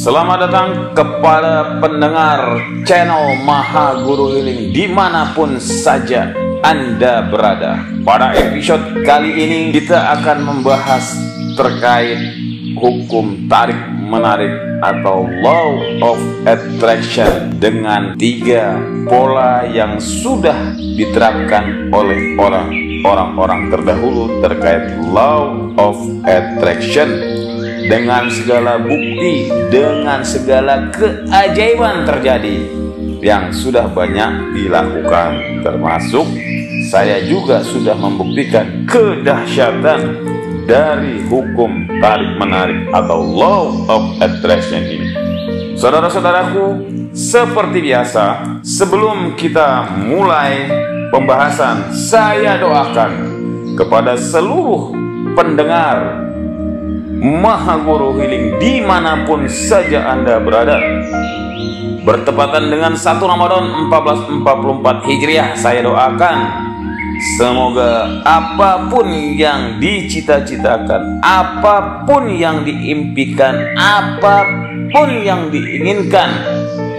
Selamat datang kepada pendengar channel Maha Guru Healing dimanapun saja Anda berada. Pada episode kali ini kita akan membahas terkait hukum tarik menarik atau law of attraction dengan 3 pola yang sudah diterapkan oleh orang-orang terdahulu terkait law of attraction, dengan segala bukti, dengan segala keajaiban terjadi yang sudah banyak dilakukan, termasuk saya juga sudah membuktikan kedahsyatan dari hukum tarik menarik atau law of attraction ini. Saudara-saudaraku, seperti biasa, sebelum kita mulai pembahasan, saya doakan kepada seluruh pendengar Maha Guru Healing dimanapun saja Anda berada, bertepatan dengan 1 Ramadan 1444 Hijriah, saya doakan semoga apapun yang dicita-citakan, apapun yang diimpikan, apapun yang diinginkan,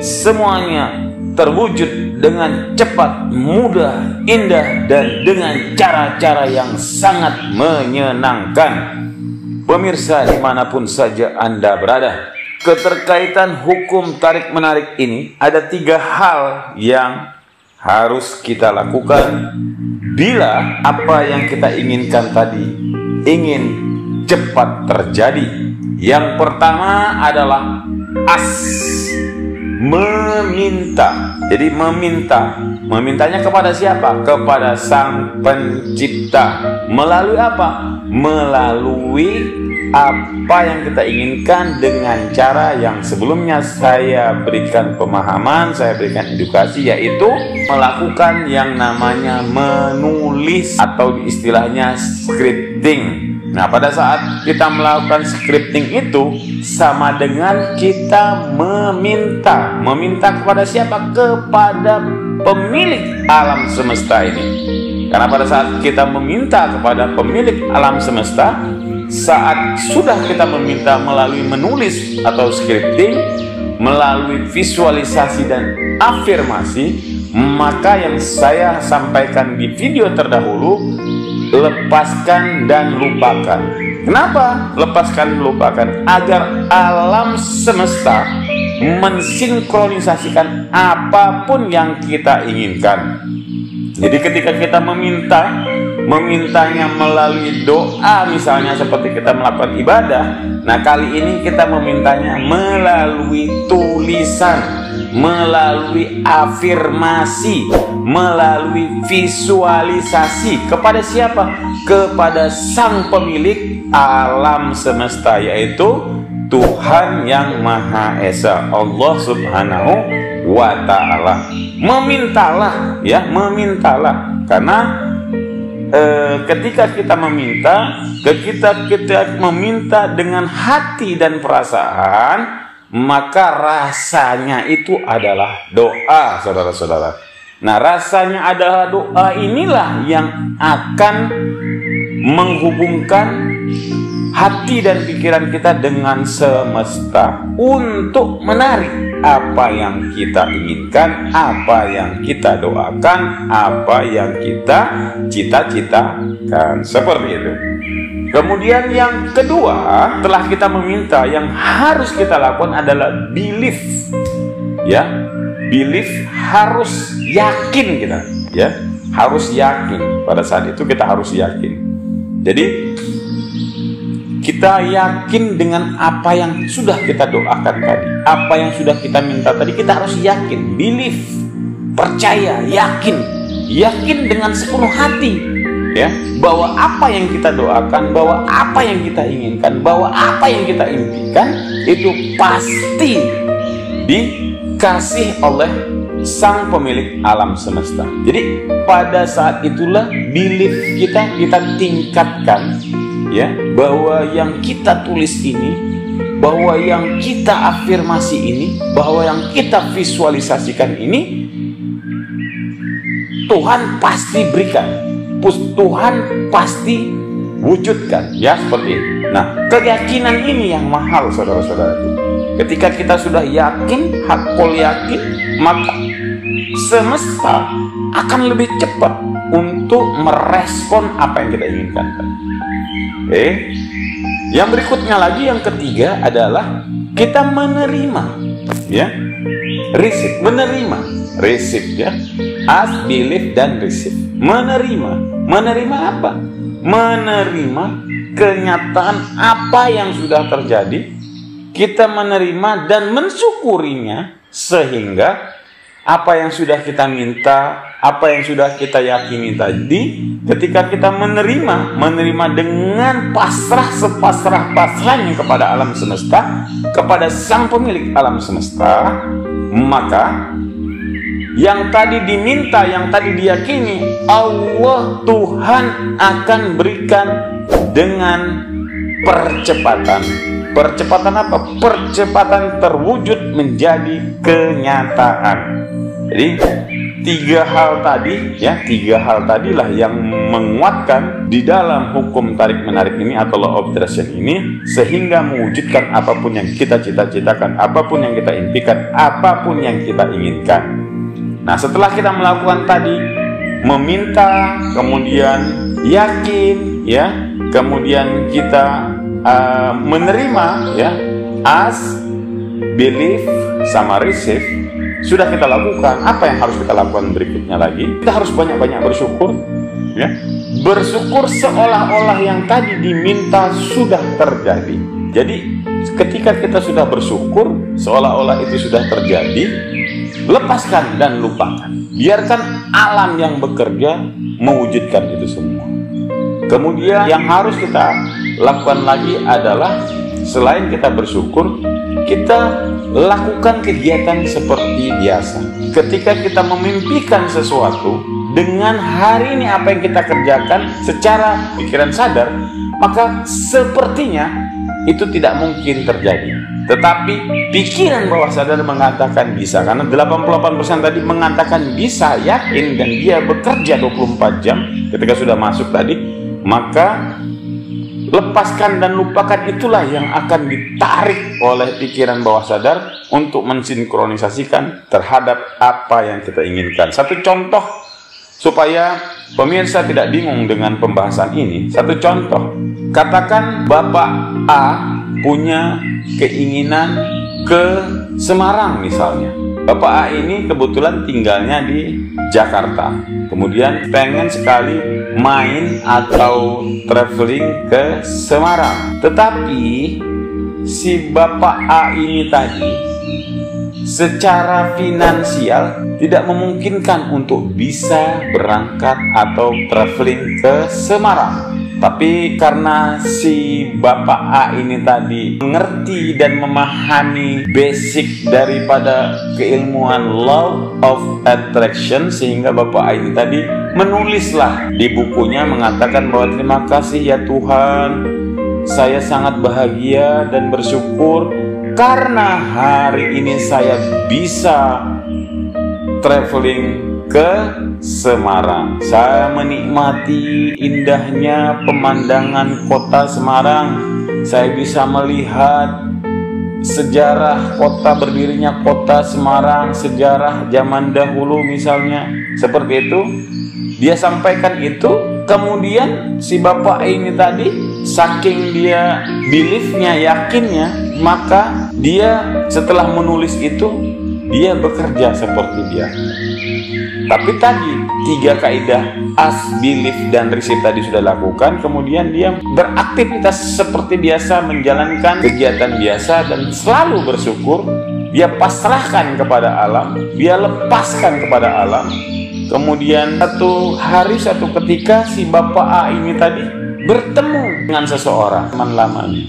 semuanya terwujud dengan cepat, mudah, indah, dan dengan cara-cara yang sangat menyenangkan. Pemirsa dimanapun saja Anda berada, keterkaitan hukum tarik menarik ini ada 3 hal yang harus kita lakukan bila apa yang kita inginkan tadi ingin cepat terjadi. Yang pertama adalah meminta. Jadi memintanya kepada siapa? Kepada Sang Pencipta. Melalui apa? Melalui apa yang kita inginkan dengan cara yang sebelumnya saya berikan pemahaman, saya berikan edukasi, yaitu melakukan yang namanya menulis atau istilahnya scripting. Nah, pada saat kita melakukan scripting itu sama dengan kita meminta. Meminta kepada siapa? Kepada pemilik alam semesta ini. Karena pada saat kita meminta kepada pemilik alam semesta, saat sudah kita meminta melalui menulis atau scripting, melalui visualisasi dan afirmasi, maka yang saya sampaikan di video terdahulu, lepaskan dan lupakan. Kenapa lepaskan dan lupakan? Agar alam semesta mensinkronisasikan apapun yang kita inginkan. Jadi ketika kita memintanya melalui doa, misalnya seperti kita melakukan ibadah. Nah, kali ini kita memintanya melalui tulisan, melalui afirmasi, melalui visualisasi. Kepada siapa? Kepada Sang Pemilik alam semesta, yaitu Tuhan yang Maha Esa, Allah Subhanahu wa Ta'ala. Memintalah, ya, memintalah. Karena ketika kita meminta, kita meminta dengan hati dan perasaan, maka rasanya itu adalah doa, saudara-saudara. Nah, rasanya adalah doa inilah yang akan menghubungkan hati dan pikiran kita dengan semesta untuk menarik apa yang kita inginkan, apa yang kita doakan, apa yang kita cita-citakan, seperti itu. Kemudian yang kedua, setelah kita meminta, yang harus kita lakukan adalah belief. Ya, belief, harus yakin kita, ya, harus yakin. Pada saat itu kita harus yakin. Jadi kita yakin dengan apa yang sudah kita doakan tadi, apa yang sudah kita minta tadi, kita harus yakin, belief, percaya, yakin dengan sepenuh hati, ya, bahwa apa yang kita doakan, bahwa apa yang kita inginkan, bahwa apa yang kita impikan itu pasti dikasih oleh Sang Pemilik alam semesta. Jadi pada saat itulah belief kita tingkatkan, ya, bahwa yang kita tulis ini, bahwa yang kita afirmasi ini, bahwa yang kita visualisasikan ini Tuhan pasti berikan, Tuhan pasti wujudkan, ya, seperti itu. Nah, keyakinan ini yang mahal, saudara-saudara. Ketika kita sudah yakin, hakul yakin, maka semesta akan lebih cepat untuk merespon apa yang kita inginkan. Yang berikutnya lagi, yang ketiga adalah kita menerima, ya, receive, menerima, receive, ya, ask, believe, dan receive. Menerima apa? Menerima kenyataan apa yang sudah terjadi. Kita menerima dan mensyukurinya, sehingga apa yang sudah kita minta, apa yang sudah kita yakini tadi, ketika kita menerima dengan pasrah, sepasrah-pasrahnya kepada alam semesta, kepada sang pemilik alam semesta, maka yang tadi diminta, yang tadi diyakini, Allah Tuhan akan berikan dengan percepatan. Percepatan apa? Percepatan terwujud menjadi kenyataan. Jadi tiga hal tadilah yang menguatkan di dalam hukum tarik menarik ini atau law of attraction ini, sehingga mewujudkan apapun yang kita cita-citakan, apapun yang kita impikan, apapun yang kita inginkan. Nah, setelah kita melakukan tadi, meminta, kemudian yakin, ya, kemudian kita menerima, ya, ask, believe, sama receive, sudah kita lakukan. Apa yang harus kita lakukan berikutnya lagi? Kita harus banyak-banyak bersyukur, ya, bersyukur seolah-olah yang tadi diminta sudah terjadi. Jadi ketika kita sudah bersyukur seolah-olah itu sudah terjadi, lepaskan dan lupakan, biarkan alam yang bekerja mewujudkan itu semua. Kemudian yang harus kita lakukan lagi adalah, selain kita bersyukur, kita lakukan kegiatan seperti biasa. Ketika kita memimpikan sesuatu, dengan hari ini apa yang kita kerjakan secara pikiran sadar, maka sepertinya itu tidak mungkin terjadi. Tetapi pikiran bawah sadar mengatakan bisa, karena 88% tadi mengatakan bisa, yakin, dan dia bekerja 24 jam ketika sudah masuk tadi. Maka lepaskan dan lupakan itulah yang akan ditarik oleh pikiran bawah sadar untuk mensinkronisasikan terhadap apa yang kita inginkan. Satu contoh supaya pemirsa tidak bingung dengan pembahasan ini. Satu contoh, katakan Bapak A punya keinginan ke Semarang misalnya. Bapak A ini kebetulan tinggalnya di Jakarta, kemudian pengen sekali main atau traveling ke Semarang. Tetapi si Bapak A ini tadi secara finansial tidak memungkinkan untuk bisa berangkat atau traveling ke Semarang. Tapi karena si Bapak A ini tadi mengerti dan memahami basic daripada keilmuan law of attraction, sehingga Bapak A ini tadi menulislah di bukunya mengatakan bahwa terima kasih ya Tuhan, saya sangat bahagia dan bersyukur karena hari ini saya bisa traveling ke Semarang. Saya menikmati indahnya pemandangan kota Semarang. Saya bisa melihat sejarah kota, berdirinya kota Semarang, sejarah zaman dahulu misalnya. Seperti itu dia sampaikan itu. Kemudian si Bapak ini tadi, saking dia beliefnya, yakinnya, maka dia setelah menulis itu dia bekerja seperti biasa. Tapi tadi 3 kaidah ask, believe, dan receive tadi sudah lakukan. Kemudian dia beraktivitas seperti biasa, menjalankan kegiatan biasa dan selalu bersyukur. Dia pasrahkan kepada alam, dia lepaskan kepada alam. Kemudian satu hari, satu ketika si Bapak A ini tadi bertemu dengan seseorang teman lamanya.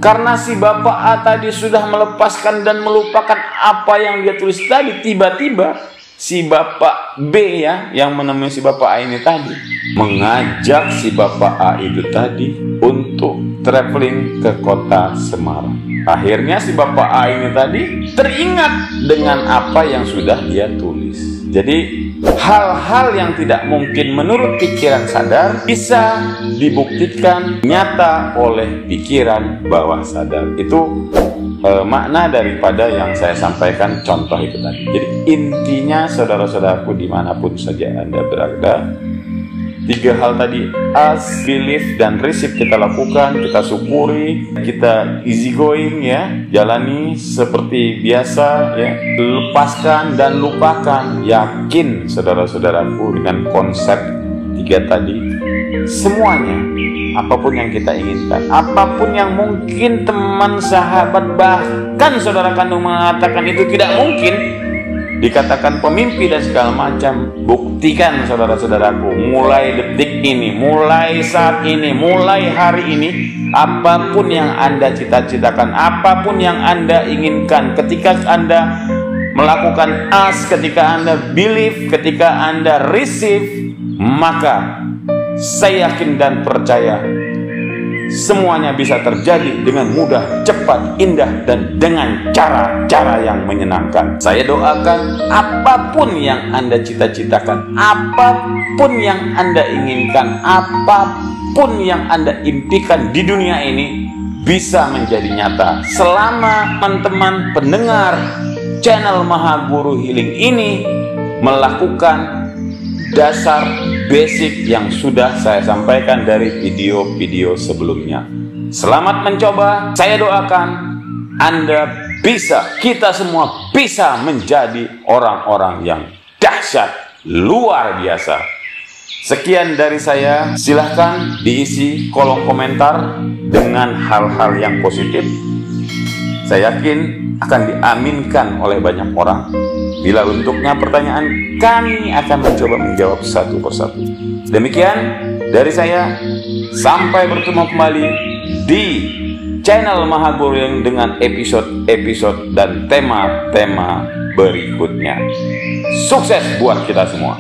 Karena si Bapak A tadi sudah melepaskan dan melupakan apa yang dia tulis tadi, tiba-tiba si Bapak B, ya, yang menemui si Bapak A ini tadi, mengajak si Bapak A itu tadi untuk traveling ke kota Semarang. Akhirnya si Bapak A ini tadi teringat dengan apa yang sudah dia tulis. Jadi hal-hal yang tidak mungkin menurut pikiran sadar bisa dibuktikan nyata oleh pikiran bawah sadar. Itu makna daripada yang saya sampaikan contoh itu tadi. Jadi intinya saudara-saudaraku dimanapun saja Anda berada, 3 hal tadi, ask, believe, dan receive kita lakukan, kita syukuri, kita easy going ya, jalani seperti biasa ya, lepaskan dan lupakan. Yakin saudara-saudaraku dengan konsep 3 tadi, semuanya, apapun yang kita inginkan, apapun yang mungkin teman, sahabat, bahkan saudara kandung mengatakan itu tidak mungkin, dikatakan pemimpi dan segala macam, buktikan saudara-saudaraku, mulai detik ini, mulai saat ini, mulai hari ini, apapun yang Anda cita-citakan, apapun yang Anda inginkan, ketika Anda melakukan ask, ketika Anda believe, ketika Anda receive, maka saya yakin dan percaya semuanya bisa terjadi dengan mudah, cepat, indah, dan dengan cara-cara yang menyenangkan. Saya doakan apapun yang Anda cita-citakan, apapun yang Anda inginkan, apapun yang Anda impikan di dunia ini bisa menjadi nyata. Selama teman-teman pendengar channel Mahaguru Healing ini melakukan dasar basic yang sudah saya sampaikan dari video-video sebelumnya. Selamat mencoba. Saya doakan Anda bisa, kita semua bisa menjadi orang-orang yang dahsyat, luar biasa. Sekian dari saya. Silahkan diisi kolom komentar dengan hal-hal yang positif. Saya yakin akan diaminkan oleh banyak orang. Bila untuknya pertanyaan, kami akan mencoba menjawab satu persatu. Demikian dari saya. Sampai bertemu kembali di channel Mahaguru yang dengan episode-episode dan tema-tema berikutnya. Sukses buat kita semua.